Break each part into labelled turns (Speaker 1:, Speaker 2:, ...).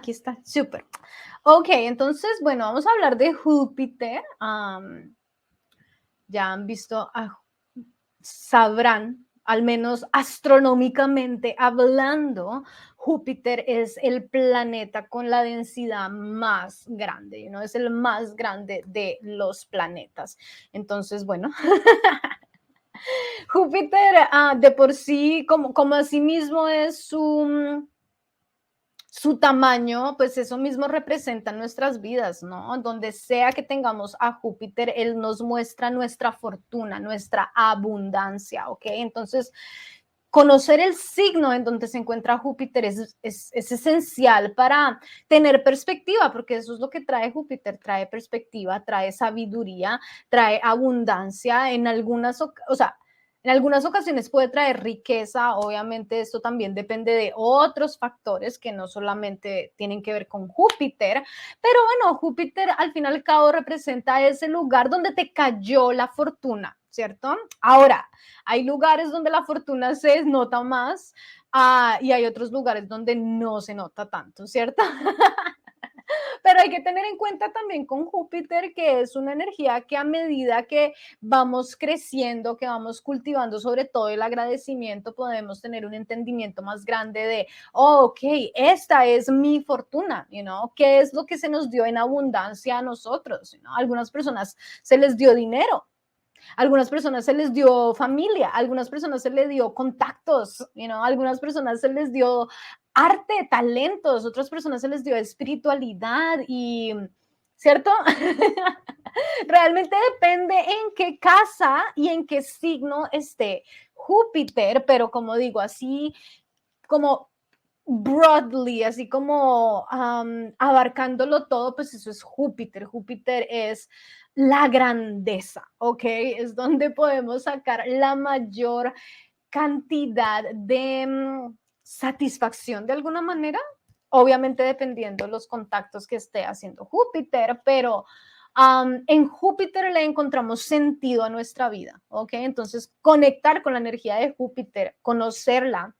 Speaker 1: Aquí está, súper. Ok, entonces, bueno, vamos a hablar de Júpiter. Ya han visto, sabrán, al menos astronómicamente hablando, Júpiter es el planeta con la densidad más grande, ¿no? Es el más grande de los planetas. Entonces, bueno, Júpiter de por sí, como así mismo es su tamaño, pues eso mismo representa nuestras vidas, ¿no? Donde sea que tengamos a Júpiter, él nos muestra nuestra fortuna, nuestra abundancia, ¿ok? Entonces, conocer el signo en donde se encuentra Júpiter es esencial para tener perspectiva, porque eso es lo que trae Júpiter, trae perspectiva, trae sabiduría, trae abundancia, en algunas ocasiones puede traer riqueza, obviamente esto también depende de otros factores que no solamente tienen que ver con Júpiter, pero bueno, Júpiter al fin y al cabo representa ese lugar donde te cayó la fortuna, ¿cierto? Ahora, hay lugares donde la fortuna se nota más y hay otros lugares donde no se nota tanto, ¿cierto? Pero hay que tener en cuenta también con Júpiter que es una energía que a medida que vamos creciendo, que vamos cultivando sobre todo el agradecimiento, podemos tener un entendimiento más grande de, oh, ok, esta es mi fortuna, ¿qué es lo que se nos dio en abundancia a nosotros? Algunas personas se les dio dinero, algunas personas se les dio familia, algunas personas se les dio contactos, algunas personas se les dio arte, talentos, otras personas se les dio espiritualidad y, ¿cierto? Realmente depende en qué casa y en qué signo esté Júpiter, pero como digo, así como broadly, así como abarcándolo todo, pues eso es Júpiter. Júpiter es la grandeza, ¿ok? Es donde podemos sacar la mayor cantidad de satisfacción de alguna manera, obviamente dependiendo de los contactos que esté haciendo Júpiter, pero en Júpiter le encontramos sentido a nuestra vida, ¿ok? Entonces, conectar con la energía de Júpiter, conocerla,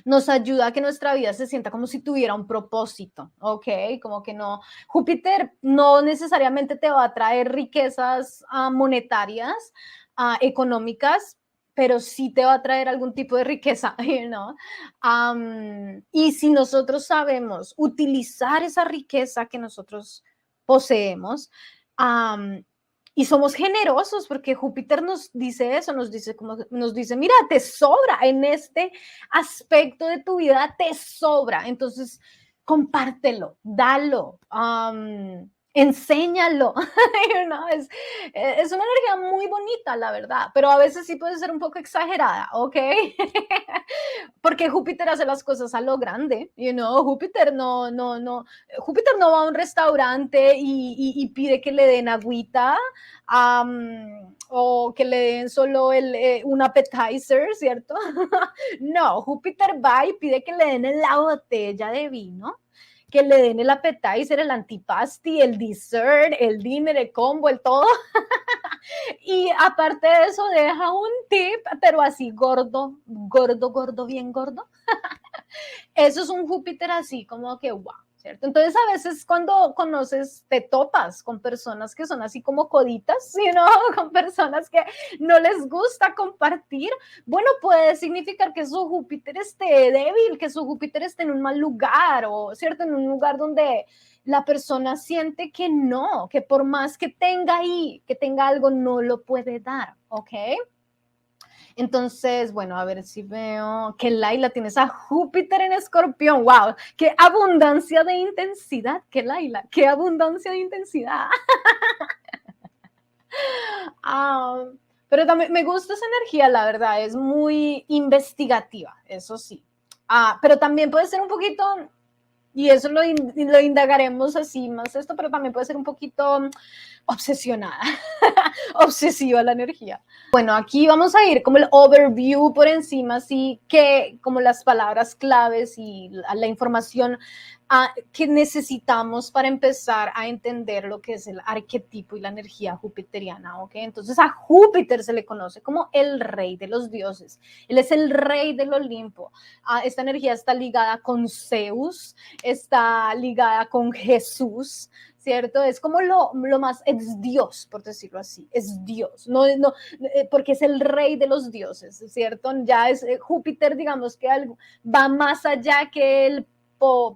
Speaker 1: nos ayuda a que nuestra vida se sienta como si tuviera un propósito, ¿ok? Como que no, Júpiter no necesariamente te va a traer riquezas monetarias, económicas, pero sí te va a traer algún tipo de riqueza, ¿no? Y si nosotros sabemos utilizar esa riqueza que nosotros poseemos, y somos generosos, porque Júpiter nos dice eso, nos dice, mira, te sobra en este aspecto de tu vida, te sobra. Entonces, compártelo, dalo, enséñalo. Es una energía muy bonita, la verdad, pero a veces sí puede ser un poco exagerada, ¿ok? Porque Júpiter hace las cosas a lo grande, Júpiter no va a un restaurante y pide que le den agüita, o que le den solo un appetizer, ¿cierto? No, Júpiter va y pide que le den la botella de vino, que le den el appetizer, el antipasti, el dessert, el dinner, el combo, el todo. Y aparte de eso, deja un tip, pero así gordo, gordo, gordo, bien gordo. Eso es un Júpiter así como que wow, ¿cierto? Entonces a veces cuando conoces, te topas con personas que son así como coditas, con personas que no les gusta compartir, bueno, puede significar que su Júpiter esté débil, que su Júpiter esté en un mal lugar, o ¿cierto? En un lugar donde la persona siente que no, que por más que tenga ahí, que tenga algo, no lo puede dar, ¿ok? Entonces, bueno, a ver si veo que Laila tienes a Júpiter en Escorpión. ¡Wow! ¡Qué abundancia de intensidad! ¡Qué Laila! ¡Qué abundancia de intensidad! Pero también me gusta esa energía, la verdad. Es muy investigativa, eso sí. Pero también puede ser un poquito, y eso lo indagaremos así más esto, pero también puede ser un poquito obsesionada, obsesiva la energía. Bueno, aquí vamos a ir como el overview por encima, así que como las palabras claves y la información que necesitamos para empezar a entender lo que es el arquetipo y la energía jupiteriana, ¿ok? Entonces a Júpiter se le conoce como el rey de los dioses. Él es el rey del Olimpo. Esta energía está ligada con Zeus, está ligada con Jesús, ¿cierto? Es como lo más, es Dios, por decirlo así, es Dios, no, porque es el rey de los dioses, ¿cierto? Ya es Júpiter, digamos que algo, va más allá que el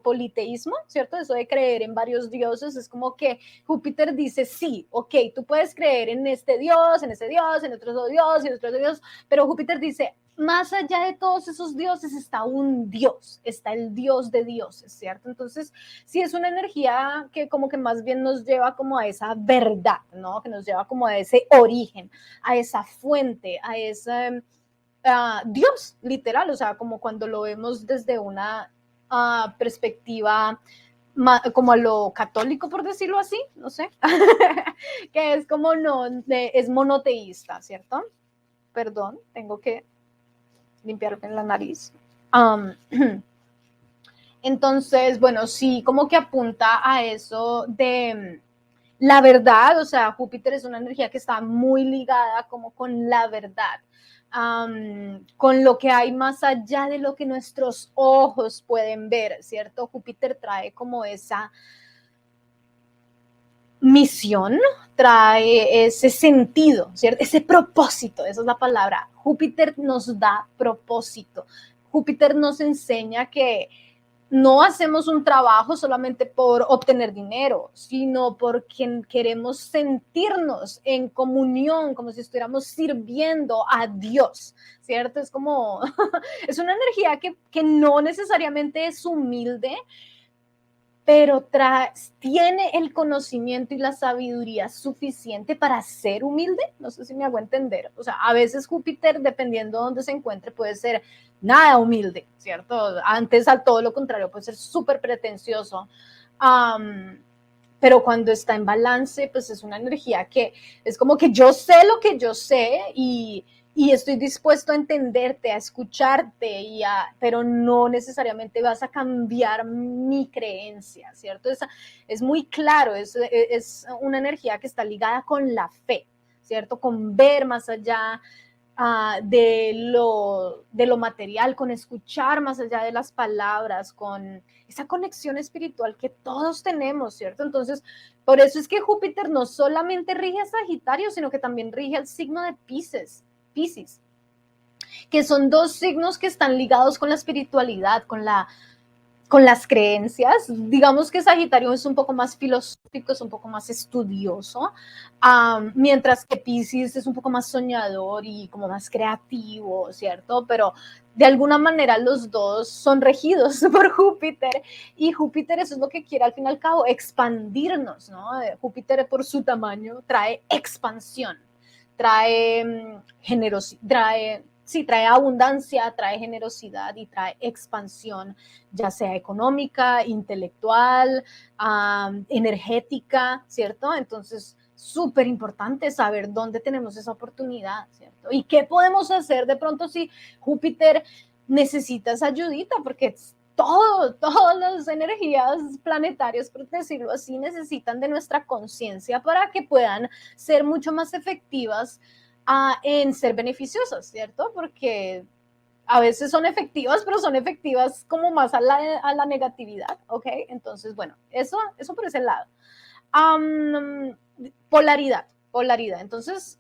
Speaker 1: politeísmo, ¿cierto? Eso de creer en varios dioses, es como que Júpiter dice, sí, ok, tú puedes creer en este dios, en ese dios, en otro dios, en otro dios, pero Júpiter dice, más allá de todos esos dioses está un dios, está el dios de dioses, ¿cierto? Entonces, sí es una energía que como que más bien nos lleva como a esa verdad, ¿no? Que nos lleva como a ese origen, a esa fuente, a ese Dios, literal, o sea, como cuando lo vemos desde una perspectiva como a lo católico, por decirlo así, no sé, que es como es monoteísta, ¿cierto? Perdón, tengo que limpiarme la nariz. Um, entonces, bueno, sí, como que apunta a eso de la verdad, o sea, Júpiter es una energía que está muy ligada como con la verdad, con lo que hay más allá de lo que nuestros ojos pueden ver, ¿cierto? Júpiter trae como esa misión, trae ese sentido, ¿cierto? Ese propósito, esa es la palabra. Júpiter nos da propósito. Júpiter nos enseña que no hacemos un trabajo solamente por obtener dinero, sino porque queremos sentirnos en comunión, como si estuviéramos sirviendo a Dios, ¿cierto? Es como, es una energía que no necesariamente es humilde, pero tiene el conocimiento y la sabiduría suficiente para ser humilde. No sé si me hago entender. O sea, a veces Júpiter, dependiendo de dónde se encuentre, puede ser nada humilde, ¿cierto? Antes, al todo lo contrario, puede ser súper pretencioso. Pero cuando está en balance, pues es una energía que es como que yo sé lo que yo sé y estoy dispuesto a entenderte, a escucharte, pero no necesariamente vas a cambiar mi creencia, ¿cierto? Es muy claro, es una energía que está ligada con la fe, ¿cierto? Con ver más allá de lo material, con escuchar más allá de las palabras, con esa conexión espiritual que todos tenemos, ¿cierto? Entonces, por eso es que Júpiter no solamente rige a Sagitario, sino que también rige al signo de Piscis, que son dos signos que están ligados con la espiritualidad, con las creencias. Digamos que Sagitario es un poco más filosófico, es un poco más estudioso, mientras que Piscis es un poco más soñador y como más creativo, ¿cierto? Pero de alguna manera los dos son regidos por Júpiter y Júpiter eso es lo que quiere al fin y al cabo, expandirnos, ¿no? Júpiter por su tamaño trae expansión, trae generosidad, trae abundancia, trae generosidad y trae expansión, ya sea económica, intelectual, energética, ¿cierto? Entonces, súper importante saber dónde tenemos esa oportunidad, ¿cierto? Y qué podemos hacer de pronto si Júpiter necesita esa ayudita, porque todas las energías planetarias, por decirlo así, necesitan de nuestra conciencia para que puedan ser mucho más efectivas en ser beneficiosas, ¿cierto? Porque a veces son efectivas, pero son efectivas como más a la negatividad, ¿ok? Entonces, bueno, eso por ese lado. Polaridad. Entonces,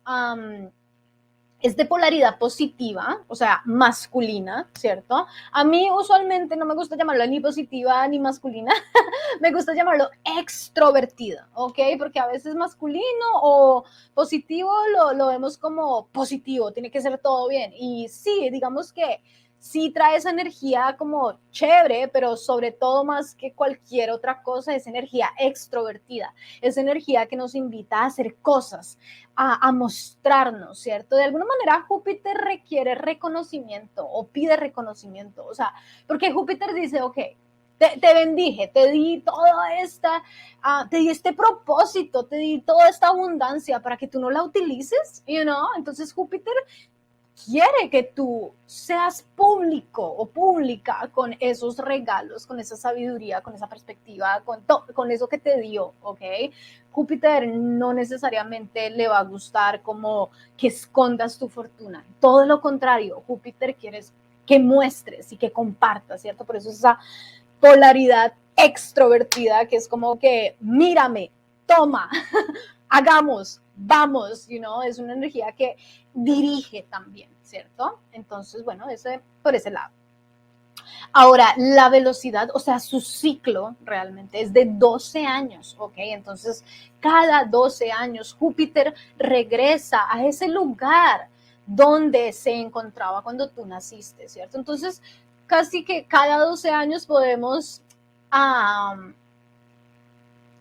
Speaker 1: es de polaridad positiva, o sea, masculina, ¿cierto? A mí usualmente no me gusta llamarlo ni positiva ni masculina, me gusta llamarlo extrovertida, ¿ok? Porque a veces masculino o positivo lo vemos como positivo, tiene que ser todo bien. Y sí, digamos que sí trae esa energía como chévere, pero sobre todo más que cualquier otra cosa es energía extrovertida, es energía que nos invita a hacer cosas, a mostrarnos, ¿cierto? De alguna manera Júpiter requiere reconocimiento o pide reconocimiento, o sea, porque Júpiter dice, ok, te bendije, te di toda esta, te di este propósito, te di toda esta abundancia para que tú no la utilices, you know? Entonces Júpiter quiere que tú seas público o pública con esos regalos, con esa sabiduría, con esa perspectiva, con eso que te dio, ¿ok? Júpiter no necesariamente le va a gustar como que escondas tu fortuna. Todo lo contrario, Júpiter quiere que muestres y que compartas, ¿cierto? Por eso esa polaridad extrovertida que es como que mírame, toma, hagamos, vamos, es una energía que dirige también, ¿cierto? Entonces, bueno, por ese lado. Ahora, la velocidad, o sea, su ciclo realmente es de 12 años, ¿ok? Entonces, cada 12 años Júpiter regresa a ese lugar donde se encontraba cuando tú naciste, ¿cierto? Entonces, casi que cada 12 años podemos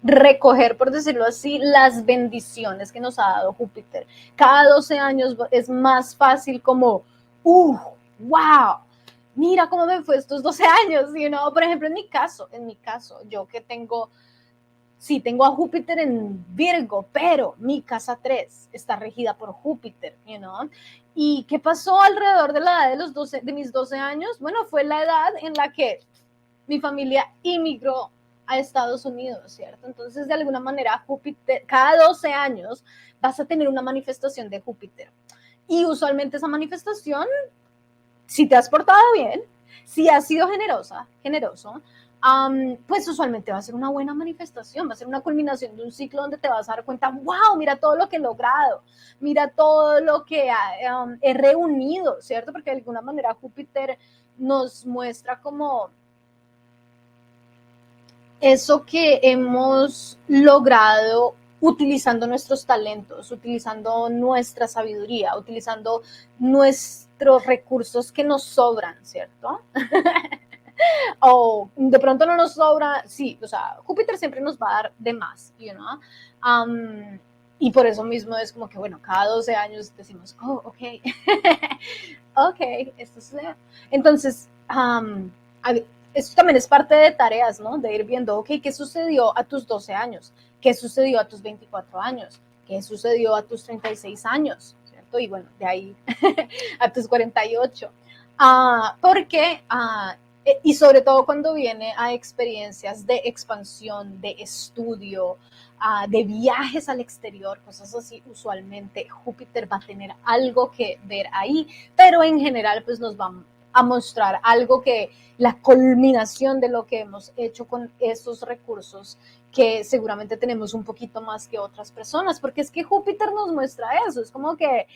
Speaker 1: recoger, por decirlo así, las bendiciones que nos ha dado Júpiter. Cada 12 años es más fácil como, wow, mira cómo me fue estos 12 años, Por ejemplo, en mi caso, yo que tengo a Júpiter en Virgo, pero mi casa 3 está regida por Júpiter, ¿Y qué pasó alrededor de la edad de mis 12 años? Bueno, fue la edad en la que mi familia inmigró a Estados Unidos, ¿cierto? Entonces, de alguna manera, Júpiter, cada 12 años vas a tener una manifestación de Júpiter. Y usualmente esa manifestación, si te has portado bien, si has sido generoso, pues usualmente va a ser una buena manifestación, va a ser una culminación de un ciclo donde te vas a dar cuenta, wow, mira todo lo que he logrado, mira todo lo que he reunido, ¿cierto? Porque de alguna manera Júpiter nos muestra como eso que hemos logrado utilizando nuestros talentos, utilizando nuestra sabiduría, utilizando nuestros recursos que nos sobran, ¿cierto? O de pronto no nos sobra, sí, o sea, Júpiter siempre nos va a dar de más, y por eso mismo es como que, bueno, cada 12 años decimos, oh, ok, ok, esto es... Entonces, esto también es parte de tareas, ¿no? De ir viendo, ok, ¿qué sucedió a tus 12 años? ¿Qué sucedió a tus 24 años? ¿Qué sucedió a tus 36 años? ¿Cierto? Y bueno, de ahí a tus 48. Porque, y sobre todo cuando viene a experiencias de expansión, de estudio, de viajes al exterior, cosas así, usualmente Júpiter va a tener algo que ver ahí, pero en general pues nos va a mostrar algo que la culminación de lo que hemos hecho con esos recursos que seguramente tenemos un poquito más que otras personas, porque es que Júpiter nos muestra eso, es como que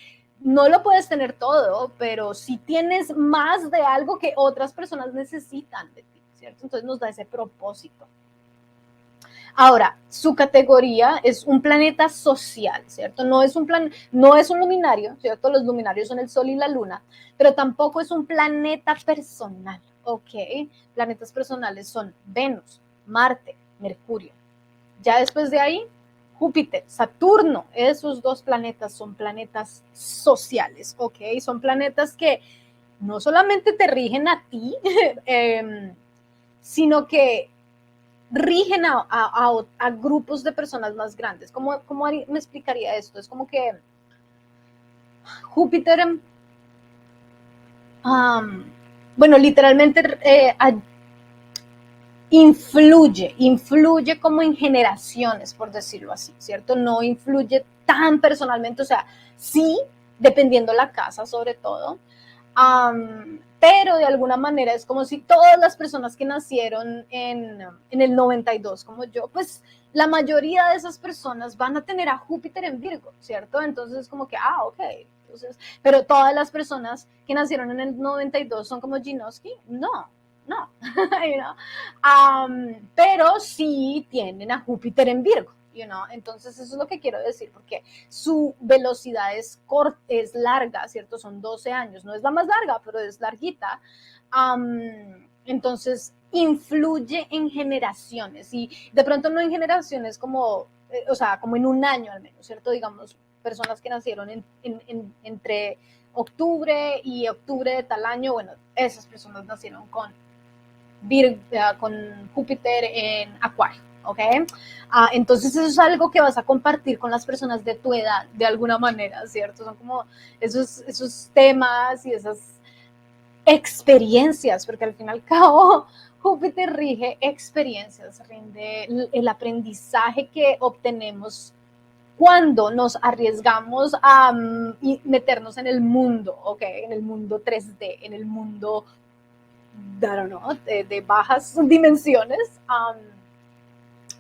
Speaker 1: no lo puedes tener todo, pero sí tienes más de algo que otras personas necesitan de ti, ¿cierto? Entonces nos da ese propósito. Ahora, su categoría es un planeta social, ¿cierto? No es un luminario, ¿cierto? Los luminarios son el Sol y la Luna, pero tampoco es un planeta personal, ¿ok? Planetas personales son Venus, Marte, Mercurio. Ya después de ahí, Júpiter, Saturno, esos dos planetas son planetas sociales, ¿ok? Son planetas que no solamente te rigen a ti, sino que rigen a grupos de personas más grandes. ¿Cómo me explicaría esto? Es como que Júpiter, bueno, literalmente influye como en generaciones, por decirlo así, ¿cierto? No influye tan personalmente, o sea, sí, dependiendo la casa sobre todo, pero de alguna manera es como si todas las personas que nacieron en el 92, como yo, pues la mayoría de esas personas van a tener a Júpiter en Virgo, ¿cierto? Entonces es como que, ok, entonces, pero todas las personas que nacieron en el 92 son como Ginowski, no, pero sí tienen a Júpiter en Virgo. Entonces eso es lo que quiero decir, porque su velocidad es larga, ¿cierto? Son 12 años, no es la más larga, pero es larguita. Entonces influye en generaciones, y de pronto no en generaciones como, o sea, como en un año al menos, ¿cierto? Digamos, personas que nacieron entre octubre y octubre de tal año, bueno, esas personas nacieron con Júpiter en Acuario, ¿ok? Entonces eso es algo que vas a compartir con las personas de tu edad, de alguna manera, ¿cierto? Son como esos temas y esas experiencias, porque al fin y al cabo Júpiter rige experiencias, rinde el aprendizaje que obtenemos cuando nos arriesgamos a meternos en el mundo, ¿ok? En el mundo 3D, en el mundo, I don't know, de bajas dimensiones.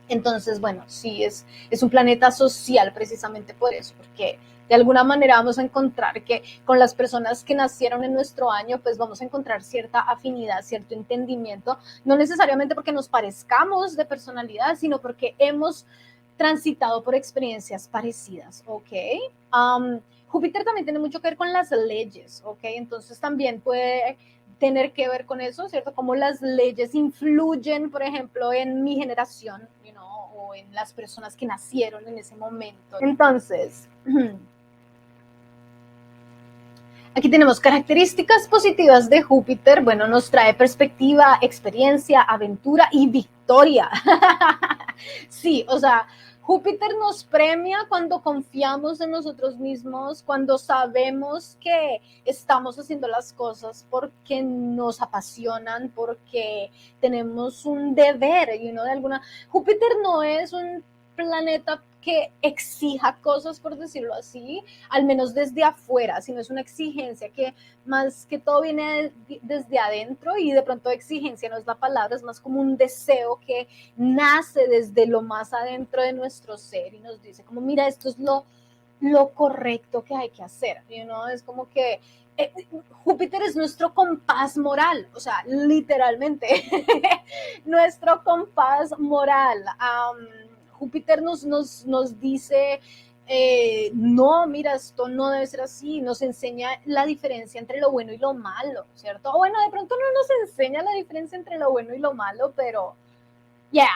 Speaker 1: Entonces, bueno, sí, es un planeta social precisamente por eso, porque de alguna manera vamos a encontrar que con las personas que nacieron en nuestro año, pues vamos a encontrar cierta afinidad, cierto entendimiento, no necesariamente porque nos parezcamos de personalidad, sino porque hemos transitado por experiencias parecidas, ¿ok? Júpiter también tiene mucho que ver con las leyes, ¿ok? Entonces también puede tener que ver con eso, ¿cierto? Cómo las leyes influyen, por ejemplo, en mi generación, o en las personas que nacieron en ese momento. Entonces, aquí tenemos características positivas de Júpiter. Bueno, nos trae perspectiva, experiencia, aventura y victoria. Sí, o sea, Júpiter nos premia cuando confiamos en nosotros mismos, cuando sabemos que estamos haciendo las cosas porque nos apasionan, porque tenemos un deber, de alguna. Júpiter no es un planeta que exija cosas, por decirlo así, al menos desde afuera, sino es una exigencia que más que todo viene desde adentro, y de pronto exigencia no es la palabra, es más como un deseo que nace desde lo más adentro de nuestro ser y nos dice como, mira, esto es lo correcto que hay que hacer, es como que Júpiter es nuestro compás moral, o sea, literalmente, nuestro compás moral. Júpiter nos dice, no, mira, esto no debe ser así, nos enseña la diferencia entre lo bueno y lo malo, ¿cierto? O bueno, de pronto no nos enseña la diferencia entre lo bueno y lo malo, pero ya,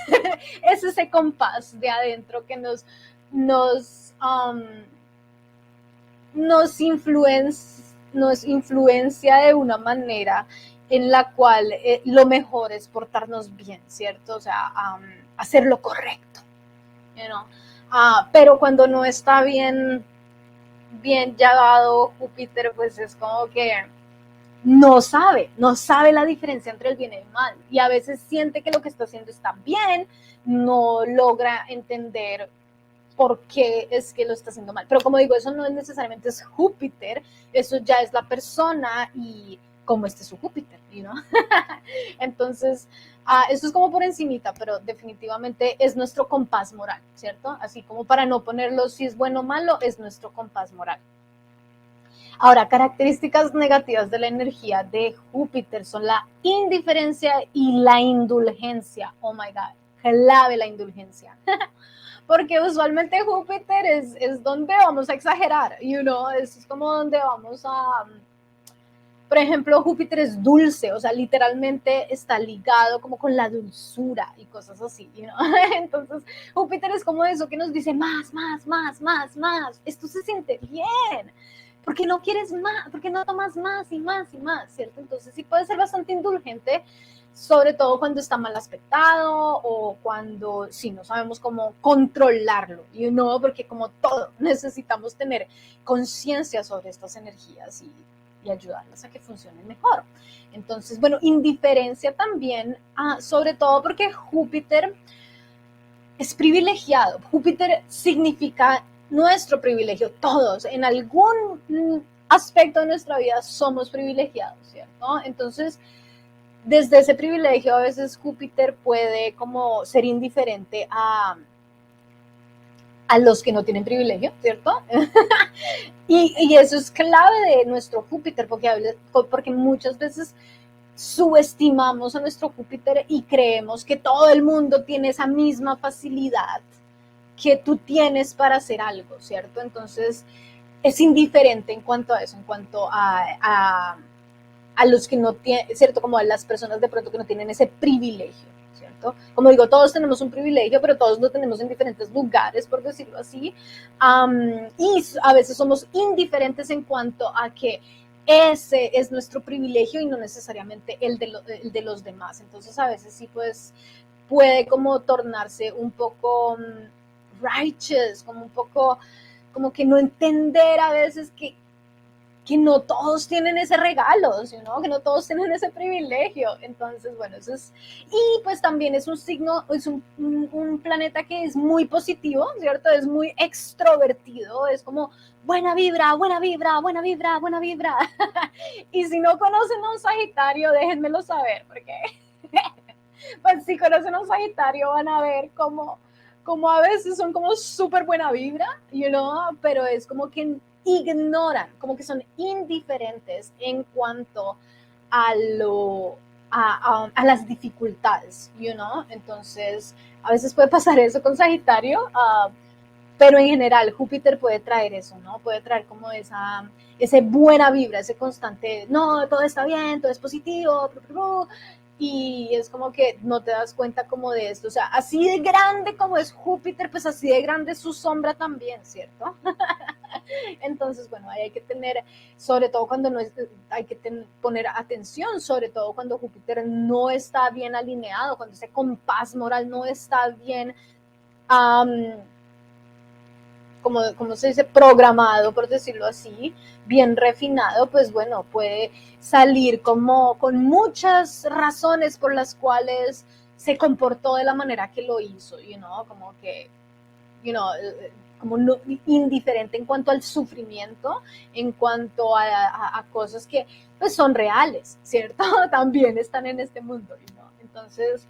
Speaker 1: yeah. Es ese compás de adentro que nos influencia de una manera en la cual lo mejor es portarnos bien, ¿cierto? O sea, hacer lo correcto, pero cuando no está bien llevado Júpiter, pues es como que no sabe la diferencia entre el bien y el mal, y a veces siente que lo que está haciendo está bien, no logra entender por qué es que lo está haciendo mal. Pero como digo, eso no es necesariamente es Júpiter, eso ya es la persona y cómo esté su Júpiter, Entonces, eso es como por encimita, pero definitivamente es nuestro compás moral, ¿cierto? Así como para no ponerlo si es bueno o malo, es nuestro compás moral. Ahora, características negativas de la energía de Júpiter son la indiferencia y la indulgencia. Oh my God, clave la indulgencia. Porque usualmente Júpiter es donde vamos a exagerar, es como donde vamos a, por ejemplo, Júpiter es dulce, o sea, literalmente está ligado como con la dulzura y cosas así, Entonces, Júpiter es como eso que nos dice más, más, más, más, más, esto se siente bien, ¿por qué no quieres más? ¿Por qué no tomas más y más y más? ¿Cierto? Entonces sí puede ser bastante indulgente, sobre todo cuando está mal aspectado o cuando sí no sabemos cómo controlarlo, porque como todo necesitamos tener conciencia sobre estas energías y ayudarlas a que funcionen mejor. Entonces, bueno, indiferencia también, sobre todo porque Júpiter es privilegiado. Júpiter significa nuestro privilegio, todos, en algún aspecto de nuestra vida somos privilegiados, ¿cierto? Entonces, desde ese privilegio a veces Júpiter puede como ser indiferente a los que no tienen privilegio, ¿cierto? y eso es clave de nuestro Júpiter, porque muchas veces subestimamos a nuestro Júpiter y creemos que todo el mundo tiene esa misma facilidad que tú tienes para hacer algo, ¿cierto? Entonces es indiferente en cuanto a eso, en cuanto a los que no tienen, ¿cierto? Como a las personas de pronto que no tienen ese privilegio, ¿cierto? Como digo, todos tenemos un privilegio, pero todos lo tenemos en diferentes lugares, por decirlo así, y a veces somos indiferentes en cuanto a que ese es nuestro privilegio y no necesariamente el de los demás. Entonces a veces sí, pues puede como tornarse un poco righteous, como un poco, como que no entender a veces que no todos tienen ese regalo, ¿no? Que no todos tienen ese privilegio. Entonces, bueno, eso es... Y pues también es un signo, es un planeta que es muy positivo, ¿cierto? Es muy extrovertido, es como buena vibra, buena vibra, buena vibra, buena vibra. Y si no conocen a un Sagitario, déjenmelo saber, porque pues si conocen a un Sagitario van a ver como a veces son como súper buena vibra, pero es como que ignoran, como que son indiferentes en cuanto a las dificultades, Entonces, a veces puede pasar eso con Sagitario, pero en general Júpiter puede traer eso, ¿no? Puede traer como ese buena vibra, ese constante, no, todo está bien, todo es positivo, y es como que no te das cuenta como de esto, o sea, así de grande como es Júpiter, pues así de grande es su sombra también, ¿cierto? Entonces, bueno, ahí hay que tener, sobre todo cuando no es, hay que poner atención, sobre todo cuando Júpiter no está bien alineado, cuando ese compás moral no está bien, como se dice, programado, por decirlo así, bien refinado, pues bueno, puede salir como con muchas razones por las cuales se comportó de la manera que lo hizo, como que, como no, indiferente en cuanto al sufrimiento, en cuanto a cosas que pues son reales, ¿cierto? También están en este mundo, Entonces,